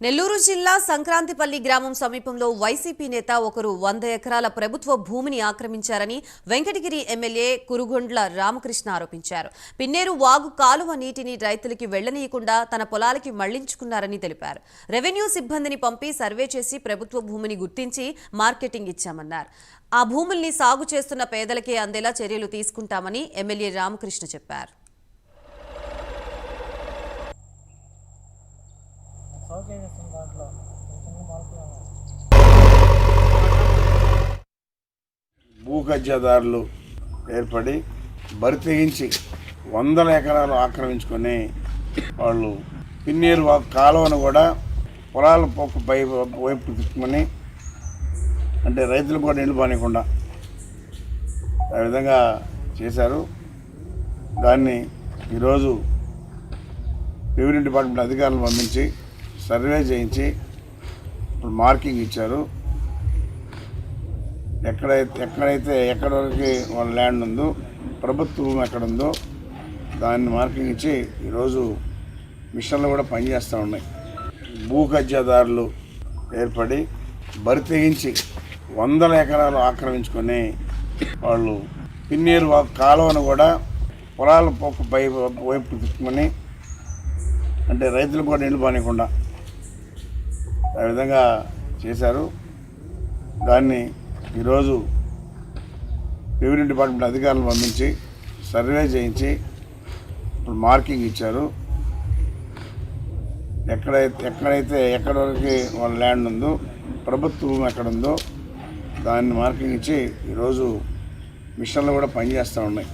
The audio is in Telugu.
నెల్లూరు జిల్లా సంక్రాంతిపల్లి గ్రామం సమీపంలో వైసీపీ నేత ఒకరు 100 ఎకరాల ప్రభుత్వ భూమిని ఆక్రమించారని వెంకటగిరి ఎమ్మెల్యే కురుగొండ్ల రామకృష్ణ ఆరోపించారు. పిన్నేరు వాగు కాలువ నీటిని రైతులకి వెళ్లనీయకుండా తన పొలాలకి మళ్లించుకున్నారని తెలిపారు. రెవెన్యూ సిబ్బందిని పంపి సర్వే చేసి ప్రభుత్వ భూమిని గుర్తించి మార్కెటింగ్ ఇచ్చామన్నారు. ఆ భూముల్ని సాగు చేస్తున్న పేదలకే అందేలా చర్యలు తీసుకుంటామని ఎమ్మెల్యే రామకృష్ణ చెప్పారు. భూ కబ్జాదారులు ఏర్పడి బరి తెగించి 100 ఎకరాలు ఆక్రమించుకొని వాళ్ళు పిన్నేరు కాలువను కూడా పొలాల వైపు తిప్పుకొని అంటే రైతులు కూడా నీళ్లు పానీయకుండా ఆ విధంగా చేశారు. దాన్ని ఈరోజు రెవెన్యూ డిపార్ట్మెంట్ అధికారులను పంపించి సర్వే చేయించి ఇప్పుడు మార్కింగ్ ఇచ్చారు. ఎక్కడి వరకు వాళ్ళ ల్యాండ్ ఉందో ప్రభుత్వం ఎక్కడ ఉందో దాన్ని మార్కింగ్ ఇచ్చి ఈరోజు మిషన్లు కూడా పనిచేస్తూ ఉన్నాయి. భూ కబ్జాదారులు ఏర్పడి బరి తెగించి 100 ఎకరాలు ఆక్రమించుకొని వాళ్ళు పిన్నేరు కాలువను కూడా పొలాల వైపు తిప్పుకొని అంటే రైతులు కూడా నీళ్లు పానీయకుండా ఆ విధంగా చేశారు. దాన్ని ఈరోజు రెవెన్యూ డిపార్ట్మెంట్ అధికారులను పంపించి సర్వే చేయించి ఇప్పుడు మార్కింగ్ ఇచ్చారు. ఎక్కడి వరకు వాళ్ళ ల్యాండ్ ఉందో ప్రభుత్వం ఎక్కడ ఉందో దాన్ని మార్కింగ్ ఇచ్చి ఈరోజు మిషన్లు కూడా పనిచేస్తూ ఉన్నాయి.